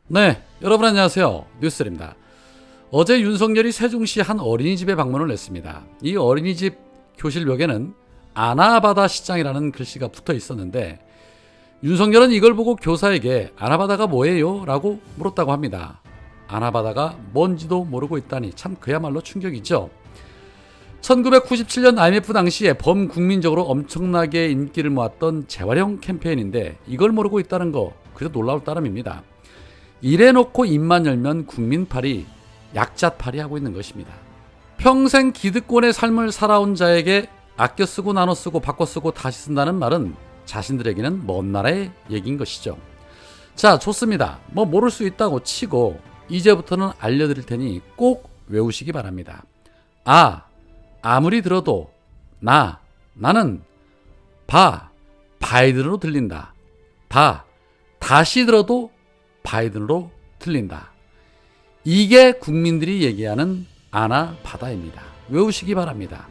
네, 여러분 안녕하세요. 뉴스입니다. 어제 윤석열이 세종시 한 어린이집에 방문을 했습니다. 이 어린이집 교실벽에는 아나바다 시장이라는 글씨가 붙어 있었는데 윤석열은 이걸 보고 교사에게 아나바다가 뭐예요? 라고 물었다고 합니다. 아나바다가 뭔지도 모르고 있다니 참 그야말로 충격이죠. 1997년 IMF 당시에 범국민적으로 엄청나게 인기를 모았던 재활용 캠페인인데 이걸 모르고 있다는 거 그저 놀라울 따름입니다. 이래놓고 입만 열면 국민팔이 약자팔이 하고 있는 것입니다. 평생 기득권의 삶을 살아온 자에게 아껴 쓰고 나눠 쓰고 바꿔 쓰고 다시 쓴다는 말은 자신들에게는 먼 나라의 얘기인 것이죠. 자, 좋습니다. 모를 수 있다고 치고 이제부터는 알려드릴 테니 꼭 외우시기 바랍니다. 아무리 들어도 나는 바이든으로 들린다. 다시 들어도 바이든으로 들린다. 이게 국민들이 얘기하는 아나바다입니다. 외우시기 바랍니다.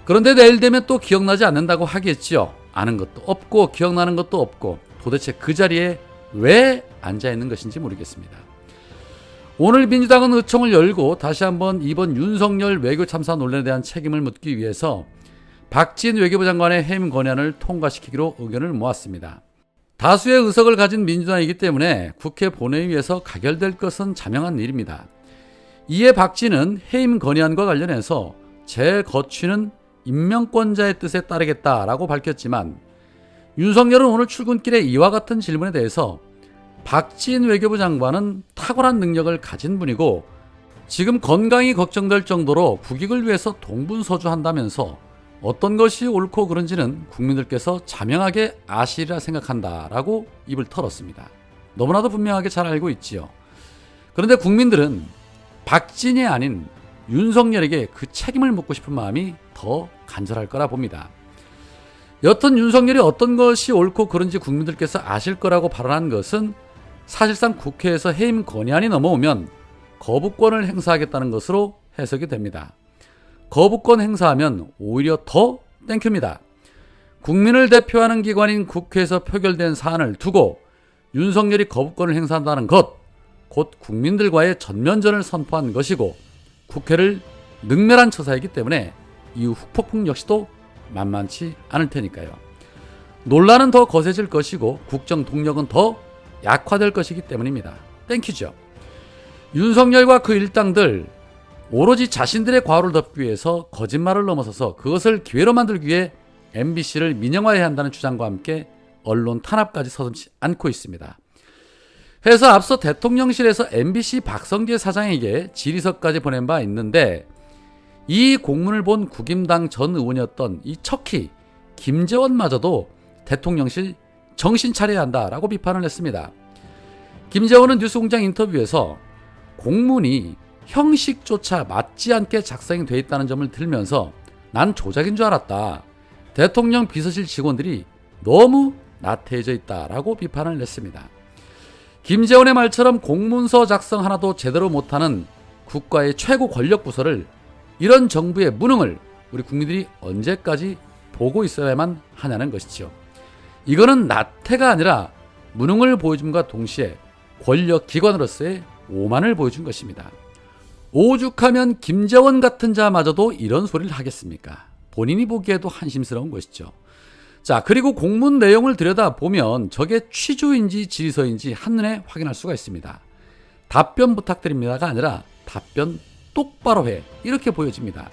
그런데 내일 되면 또 기억나지 않는다고 하겠지요. 아는 것도 없고 기억나는 것도 없고 도대체 그 자리에 왜 앉아있는 것인지 모르겠습니다. 오늘 민주당은 의총을 열고 다시 한번 이번 윤석열 외교 참사 논란에 대한 책임을 묻기 위해서 박지원 외교부 장관의 해임 건의안을 통과시키기로 의견을 모았습니다. 다수의 의석을 가진 민주당이기 때문에 국회 본회의에서 가결될 것은 자명한 일입니다. 이에 박지는 해임 건의안과 관련해서 제 거취는 임명권자의 뜻에 따르겠다라고 밝혔지만 윤석열은 오늘 출근길에 이와 같은 질문에 대해서 박지원 외교부 장관은 탁월한 능력을 가진 분이고 지금 건강이 걱정될 정도로 국익을 위해서 동분서주한다면서 어떤 것이 옳고 그른지는 국민들께서 자명하게 아시리라 생각한다라고 입을 털었습니다. 너무나도 분명하게 잘 알고 있지요. 그런데 국민들은 박진이 아닌 윤석열에게 그 책임을 묻고 싶은 마음이 더 간절할 거라 봅니다. 여튼 윤석열이 어떤 것이 옳고 그른지 국민들께서 아실 거라고 발언한 것은 사실상 국회에서 해임 건의안이 넘어오면 거부권을 행사하겠다는 것으로 해석이 됩니다. 거부권 행사하면 오히려 더 땡큐입니다. 국민을 대표하는 기관인 국회에서 표결된 사안을 두고 윤석열이 거부권을 행사한다는 것, 곧 국민들과의 전면전을 선포한 것이고 국회를 능멸한 처사이기 때문에 이후 후폭풍 역시도 만만치 않을 테니까요. 논란은 더 거세질 것이고 국정 동력은 더 약화될 것이기 때문입니다. 땡큐죠. 윤석열과 그 일당들 오로지 자신들의 과오를 덮기 위해서 거짓말을 넘어서서 그것을 기회로 만들기 위해 MBC를 민영화해야 한다는 주장과 함께 언론 탄압까지 서슴지 않고 있습니다. 해서 앞서 대통령실에서 MBC 박성재 사장에게 질의서까지 보낸 바 있는데 이 공문을 본 국임당 전 의원이었던 이 척키 김재원마저도 대통령실 정신 차려야 한다라고 비판을 했습니다. 김재원은 뉴스공장 인터뷰에서 공문이 형식조차 맞지 않게 작성이 돼 있다는 점을 들면서 난 조작인 줄 알았다. 대통령 비서실 직원들이 너무 나태해져 있다라고 비판을 냈습니다. 김재원의 말처럼 공문서 작성 하나도 제대로 못하는 국가의 최고 권력 부서를 이런 정부의 무능을 우리 국민들이 언제까지 보고 있어야만 하냐는 것이죠. 이거는 나태가 아니라 무능을 보여줌과 동시에 권력 기관으로서의 오만을 보여준 것입니다. 오죽하면 김재원 같은 자마저도 이런 소리를 하겠습니까? 본인이 보기에도 한심스러운 것이죠. 자, 그리고 공문 내용을 들여다보면 저게 취조인지 질의서인지 한눈에 확인할 수가 있습니다. 답변 부탁드립니다가 아니라 답변 똑바로 해 이렇게 보여집니다.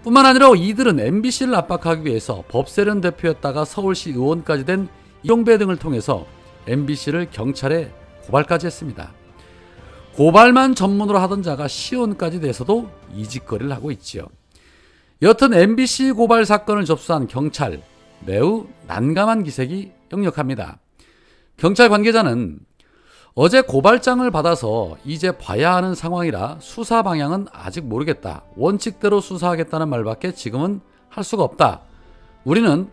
뿐만 아니라 이들은 MBC를 압박하기 위해서 법세련 대표였다가 서울시 의원까지 된 이용배 등을 통해서 MBC를 경찰에 고발까지 했습니다. 고발만 전문으로 하던 자가 시의원까지 돼서도 이 짓거리를 하고 있지요. 여튼 MBC 고발 사건을 접수한 경찰 매우 난감한 기색이 역력합니다. 경찰 관계자는 어제 고발장을 받아서 이제 봐야 하는 상황이라 수사 방향은 아직 모르겠다. 원칙대로 수사하겠다는 말밖에 지금은 할 수가 없다. 우리는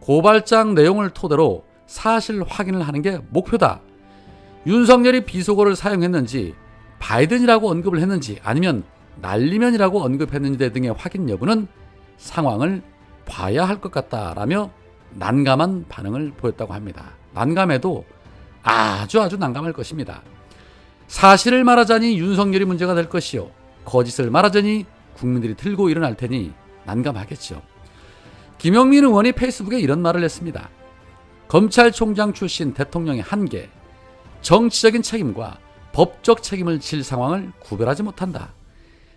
고발장 내용을 토대로 사실 확인을 하는 게 목표다. 윤석열이 비속어를 사용했는지 바이든이라고 언급을 했는지 아니면 날리면이라고 언급했는지 등의 확인 여부는 상황을 봐야 할 것 같다라며 난감한 반응을 보였다고 합니다. 난감해도 아주 난감할 것입니다. 사실을 말하자니 윤석열이 문제가 될 것이요, 거짓을 말하자니 국민들이 들고 일어날 테니 난감하겠죠. 김영민 의원이 페이스북에 이런 말을 했습니다. 검찰총장 출신 대통령의 한계, 정치적인 책임과 법적 책임을 질 상황을 구별하지 못한다.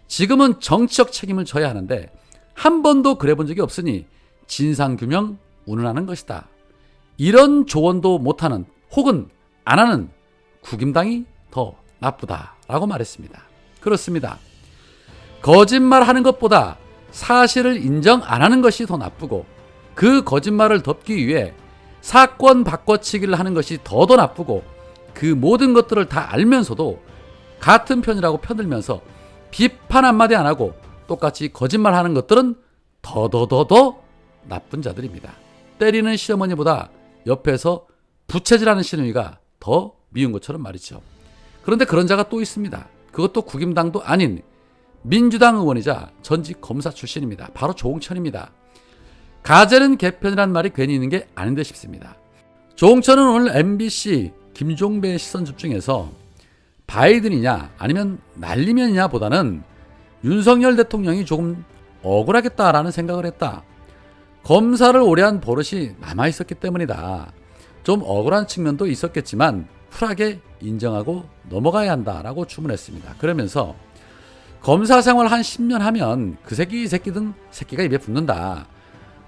지금은 정치적 책임을 져야 하는데 한 번도 그래 본 적이 없으니 진상규명 운운하는 것이다. 이런 조언도 못하는 혹은 안 하는 국임당이 더 나쁘다라고 말했습니다. 그렇습니다. 거짓말하는 것보다 사실을 인정 안 하는 것이 더 나쁘고, 그 거짓말을 덮기 위해 사건 바꿔치기를 하는 것이 더 나쁘고, 그 모든 것들을 다 알면서도 같은 편이라고 편들면서 비판 한마디 안 하고 똑같이 거짓말하는 것들은 더 나쁜 자들입니다. 때리는 시어머니보다 옆에서 부채질하는 시누이가 더 미운 것처럼 말이죠. 그런데 그런 자가 또 있습니다. 그것도 국임당도 아닌 민주당 의원이자 전직 검사 출신입니다. 바로 조홍천입니다. 가재는 개편이란 말이 괜히 있는 게 아닌데 싶습니다. 조홍천은 오늘 MBC 김종배의 시선 집중에서 바이든이냐 아니면 날리면이냐 보다는 윤석열 대통령이 조금 억울하겠다라는 생각을 했다. 검사를 오래 한 버릇이 남아있었기 때문이다. 좀 억울한 측면도 있었겠지만 쿨하게 인정하고 넘어가야 한다라고 주문했습니다. 그러면서 검사 생활 한 10년 하면 그 새끼 이 새끼든 새끼가 입에 붙는다.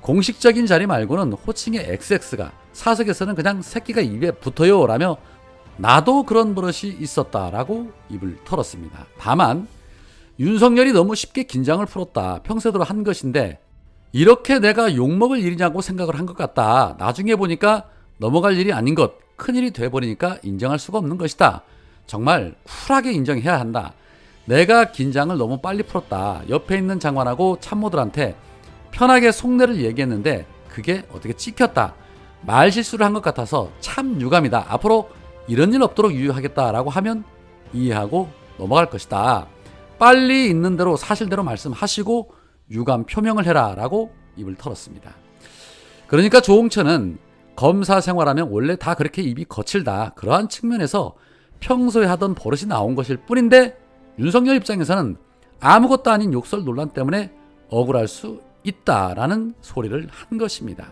공식적인 자리 말고는 호칭의 XX가 사석에서는 그냥 새끼가 입에 붙어요 라며 나도 그런 버릇이 있었다라고 입을 털었습니다. 다만 윤석열이 너무 쉽게 긴장을 풀었다. 평소대로 한 것인데 이렇게 내가 욕먹을 일이냐고 생각을 한 것 같다. 나중에 보니까 넘어갈 일이 아닌 것, 큰일이 돼버리니까 인정할 수가 없는 것이다. 정말 쿨하게 인정해야 한다. 내가 긴장을 너무 빨리 풀었다. 옆에 있는 장관하고 참모들한테 편하게 속내를 얘기했는데 그게 어떻게 찍혔다. 말실수를 한 것 같아서 참 유감이다. 앞으로 이런 일 없도록 유의하겠다라고 하면 이해하고 넘어갈 것이다. 빨리 있는 대로 사실대로 말씀하시고 유감 표명을 해라 라고 입을 털었습니다. 그러니까 조홍천은 검사 생활하면 원래 다 그렇게 입이 거칠다. 그러한 측면에서 평소에 하던 버릇이 나온 것일 뿐인데 윤석열 입장에서는 아무것도 아닌 욕설 논란 때문에 억울할 수 있다라는 소리를 한 것입니다.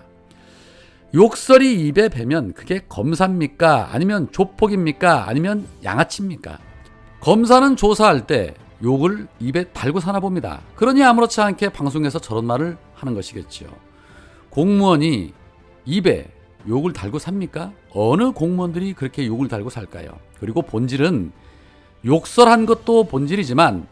욕설이 입에 배면 그게 검사입니까? 아니면 조폭입니까? 아니면 양아치입니까? 검사는 조사할 때 욕을 입에 달고 사나 봅니다. 그러니 아무렇지 않게 방송에서 저런 말을 하는 것이겠죠. 공무원이 입에 욕을 달고 삽니까? 어느 공무원들이 그렇게 욕을 달고 살까요? 그리고 본질은 욕설한 것도 본질이지만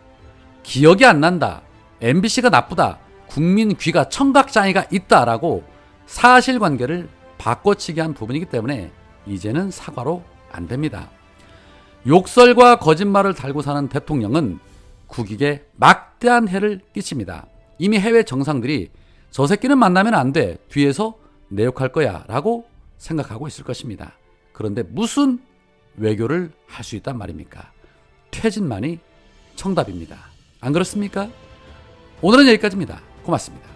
기억이 안 난다. MBC가 나쁘다. 국민 귀가 청각장애가 있다라고 사실관계를 바꿔치기 한 부분이기 때문에 이제는 사과로 안 됩니다. 욕설과 거짓말을 달고 사는 대통령은 국익에 막대한 해를 끼칩니다. 이미 해외 정상들이 저 새끼는 만나면 안 돼. 뒤에서 내 욕할 거야 라고 생각하고 있을 것입니다. 그런데 무슨 외교를 할 수 있단 말입니까? 퇴진만이 정답입니다. 안 그렇습니까? 오늘은 여기까지입니다. 고맙습니다.